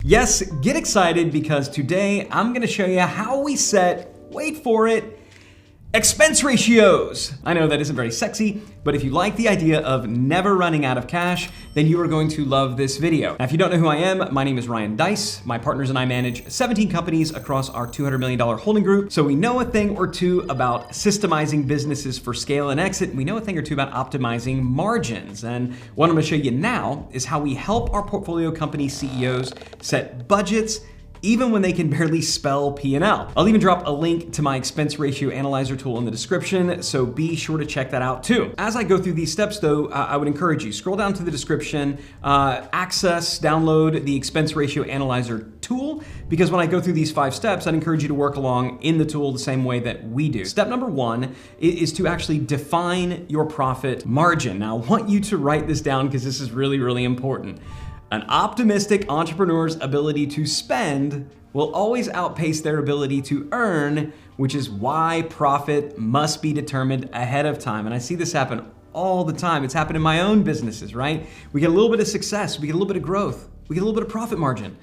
Yes, get excited because today I'm gonna show you how we set, wait for it, expense ratios. I know that isn't very sexy, but if you like the idea of never running out of cash, then you are going to love this video. Now, if you don't know who I am, my name is Deiss. My partners and I manage 17 companies across our $200 million holding group. So we know a thing or two about systemizing businesses for scale and exit. And we know a thing or two about optimizing margins. And what I'm gonna show you now is how we help our portfolio company CEOs set budgets even when they can barely spell P&L. I'll even drop a link to my expense ratio analyzer tool in the description, so be sure to check that out too. As I go through these steps though, I would encourage you, scroll down to the description, download the expense ratio analyzer tool, because when I go through these 5 steps, I'd encourage you to work along in the tool the same way that we do. Step number 1 is to actually define your profit margin. Now, I want you to write this down because this is really, really important. An optimistic entrepreneur's ability to spend will always outpace their ability to earn, which is why profit must be determined ahead of time. And I see this happen all the time. It's happened in my own businesses, right? We get a little bit of success, we get a little bit of growth, we get a little bit of profit margin.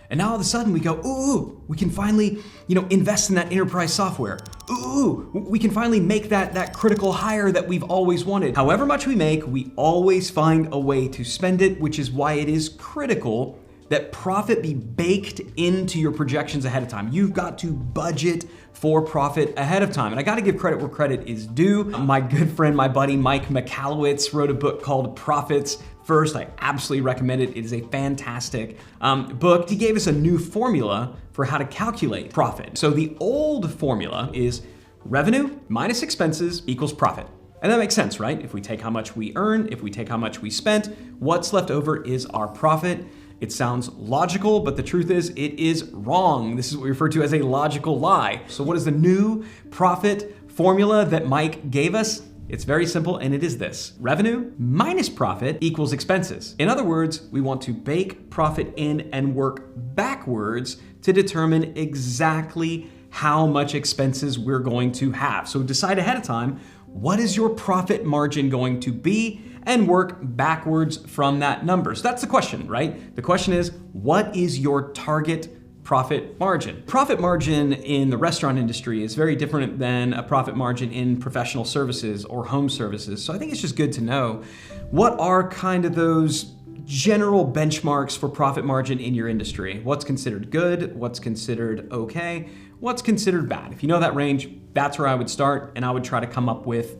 And now all of a sudden we go, ooh, we can finally, invest in that enterprise software. Ooh, we can finally make that critical hire that we've always wanted. However much we make, we always find a way to spend it, which is why it is critical that profit be baked into your projections ahead of time. You've got to budget for profit ahead of time. And I gotta give credit where credit is due. My good friend, my buddy, Mike Michalowicz wrote a book called Profits First. I absolutely recommend it. It is a fantastic book. He gave us a new formula for how to calculate profit. So the old formula is revenue minus expenses equals profit. And that makes sense, right? If we take how much we earn, if we take how much we spent, what's left over is our profit. It sounds logical, but the truth is it is wrong. This is what we refer to as a logical lie. So what is the new profit formula that Mike gave us? It's very simple, and it is this. Revenue minus profit equals expenses. In other words, we want to bake profit in and work backwards to determine exactly how much expenses we're going to have. So decide ahead of time, what is your profit margin going to be, and work backwards from that number. So that's the question, right? The question is, what is your target profit margin? Profit margin in the restaurant industry is very different than a profit margin in professional services or home services. So I think it's just good to know what are kind of those general benchmarks for profit margin in your industry. What's considered good, what's considered okay, what's considered bad. If you know that range, that's where I would start, and I would try to come up with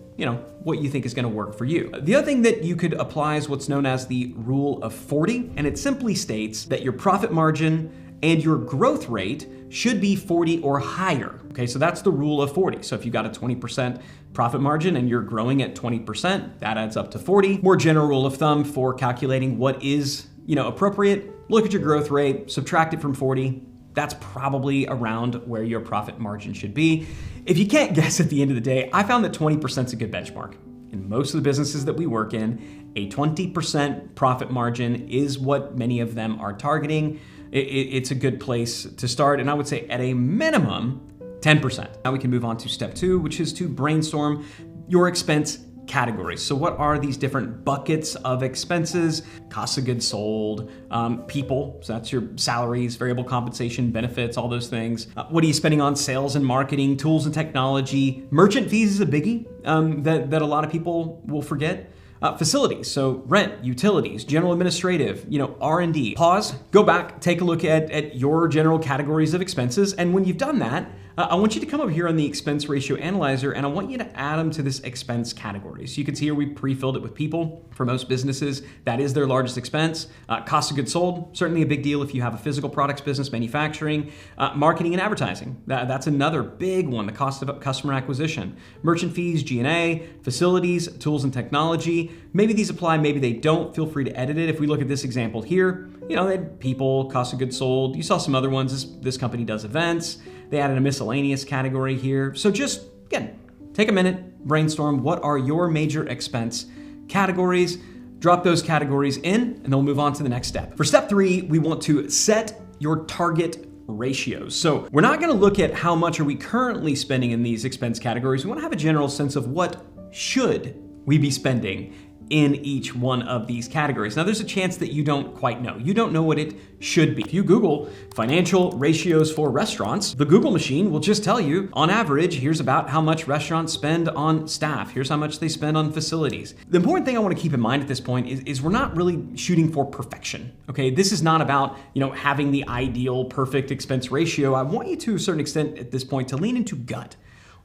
what you think is gonna work for you. The other thing that you could apply is what's known as the rule of 40, and it simply states that your profit margin and your growth rate should be 40 or higher. Okay, so that's the rule of 40. So if you got a 20% profit margin and you're growing at 20%, that adds up to 40. More general rule of thumb for calculating what is, appropriate, look at your growth rate, subtract it from 40. That's probably around where your profit margin should be. If you can't guess at the end of the day, I found that 20% is a good benchmark. In most of the businesses that we work in, a 20% profit margin is what many of them are targeting. It's a good place to start, and I would say at a minimum, 10%. Now we can move on to step 2, which is to brainstorm your expense categories. So what are these different buckets of expenses? Cost of goods sold, people, so that's your salaries, variable compensation, benefits, all those things. What are you spending on sales and marketing, tools and technology? Merchant fees is a biggie that a lot of people will forget. Facilities, so rent, utilities, general administrative, R&D. Pause, go back, take a look at your general categories of expenses, and when you've done that, I want you to come over here on the expense ratio analyzer, and I want you to add them to this expense category. So you can see here we pre-filled it with people. For most businesses, that is their largest expense. Cost of goods sold, certainly a big deal if you have a physical products business, manufacturing. Marketing and advertising, that's another big one, the cost of customer acquisition. Merchant fees, G&A, facilities, tools and technology. Maybe these apply, maybe they don't. Feel free to edit it. If we look at this example here, they had people, cost of goods sold. You saw some other ones. This company does events. They added a miscellaneous category here. So just, again, take a minute, brainstorm. What are your major expense categories? Drop those categories in, and then we'll move on to the next step. For step 3, we want to set your target ratios. So we're not gonna look at how much are we currently spending in these expense categories. We wanna have a general sense of what should we be spending in each one of these categories. Now, there's a chance that you don't quite know. You don't know what it should be. If you Google financial ratios for restaurants, the Google machine will just tell you, on average, here's about how much restaurants spend on staff. Here's how much they spend on facilities. The important thing I want to keep in mind at this point is we're not really shooting for perfection, okay? This is not about, having the ideal perfect expense ratio. I want you to a certain extent at this point to lean into gut.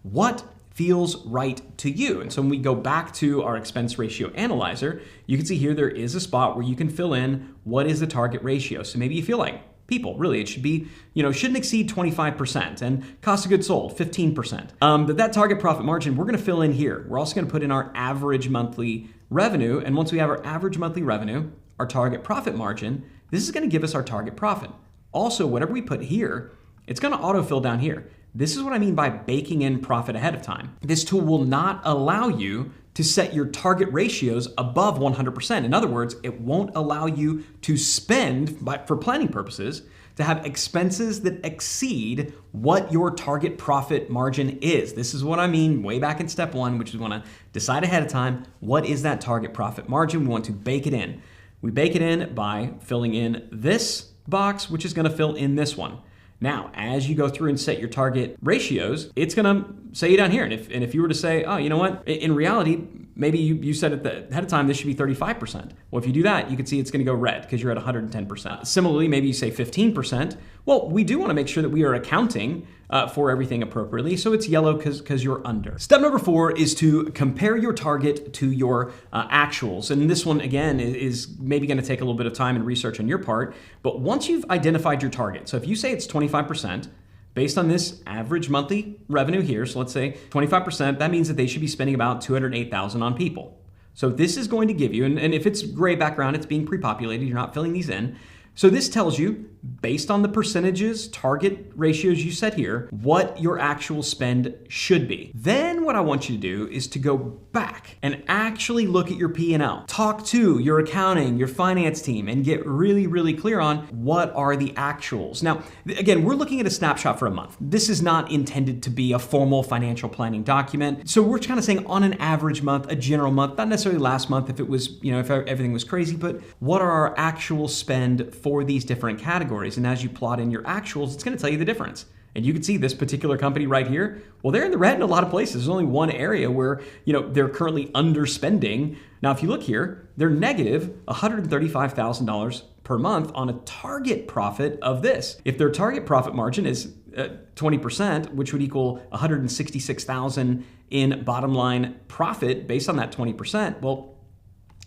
What feels right to you? And so when we go back to our expense ratio analyzer, you can see here there is a spot where you can fill in what is the target ratio. So maybe you feel like people, really, it should be, shouldn't exceed 25%, and cost of goods sold, 15%. But that target profit margin, we're gonna fill in here. We're also gonna put in our average monthly revenue, and once we have our average monthly revenue, our target profit margin, this is gonna give us our target profit. Also, whatever we put here, it's gonna autofill down here. This is what I mean by baking in profit ahead of time. This tool will not allow you to set your target ratios above 100%. In other words, it won't allow you to spend, for planning purposes, to have expenses that exceed what your target profit margin is. This is what I mean way back in step one, which is we want to decide ahead of time, what is that target profit margin? We want to bake it in. We bake it in by filling in this box, which is going to fill in this one. Now, as you go through and set your target ratios, it's gonna say down here. And if you were to say, oh, you know what? In reality, maybe you said at the ahead of time, this should be 35%. Well, if you do that, you can see it's gonna go red because you're at 110%. Similarly, maybe you say 15%. Well, we do wanna make sure that we are accounting for everything appropriately. So it's yellow because you're under. Step number 4 is to compare your target to your actuals. And this one, again, is maybe gonna take a little bit of time and research on your part. But once you've identified your target, so if you say it's 25%, based on this average monthly revenue here, so let's say 25%, that means that they should be spending about $208,000 on people. So this is going to give you, and if it's gray background, it's being pre-populated, you're not filling these in. So this tells you, based on the percentages, target ratios you set here, what your actual spend should be. Then what I want you to do is to go back and actually look at your P&L. Talk to your accounting, your finance team, and get really, really clear on what are the actuals. Now, again, we're looking at a snapshot for a month. This is not intended to be a formal financial planning document. So we're kind of saying on an average month, a general month, not necessarily last month if it was, if everything was crazy, but what are our actual spend for these different categories? And as you plot in your actuals, it's going to tell you the difference. And you can see this particular company right here. Well, they're in the red in a lot of places. There's only one area where, they're currently underspending. Now, if you look here, they're negative $135,000 per month on a target profit of this. If their target profit margin is 20%, which would equal $166,000 in bottom line profit based on that 20%, well,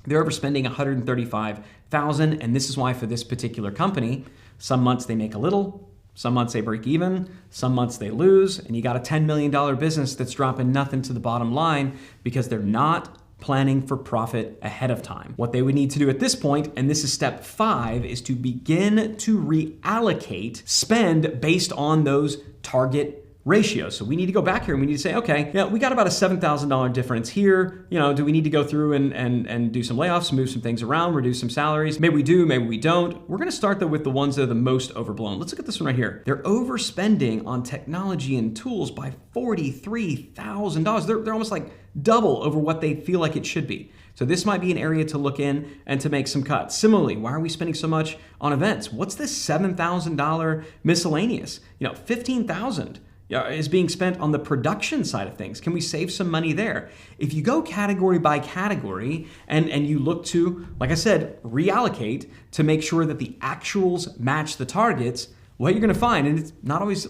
they're overspending $135,000, and this is why for this particular company, some months they make a little, some months they break even, some months they lose, and you got a $10 million business that's dropping nothing to the bottom line because they're not planning for profit ahead of time. What they would need to do at this point, and this is step 5, is to begin to reallocate spend based on those target ratios. So we need to go back here and we need to say, okay, we got about a $7,000 difference here. Do we need to go through and do some layoffs, move some things around, reduce some salaries? Maybe we do, maybe we don't. We're gonna start though with the ones that are the most overblown. Let's look at this one right here. They're overspending on technology and tools by $43,000. They're almost like double over what they feel like it should be. So this might be an area to look in and to make some cuts. Similarly, why are we spending so much on events? What's this $7,000 miscellaneous? $15,000 is being spent on the production side of things. Can we save some money there? If you go category by category and you look to, like I said, reallocate to make sure that the actuals match the targets, what you're gonna find, and it's not always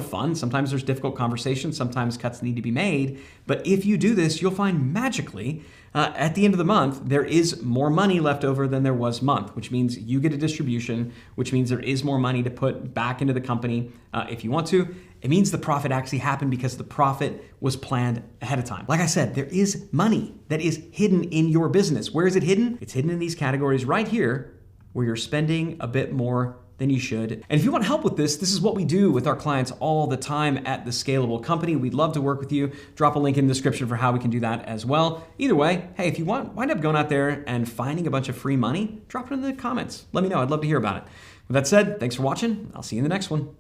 fun. Sometimes there's difficult conversations. Sometimes cuts need to be made. But if you do this, you'll find magically at the end of the month, there is more money left over than there was month, which means you get a distribution, which means there is more money to put back into the company if you want to. It means the profit actually happened because the profit was planned ahead of time. Like I said, there is money that is hidden in your business. Where is it hidden? It's hidden in these categories right here where you're spending a bit more than you should. And if you want help with this is what we do with our clients all the time at The Scalable Company. We'd love to work with you. Drop a link in the description for how we can do that as well. Either way, hey, if you wind up going out there and finding a bunch of free money, drop it in the comments. Let me know. I'd love to hear about it. With that said, thanks for watching. I'll see you in the next one.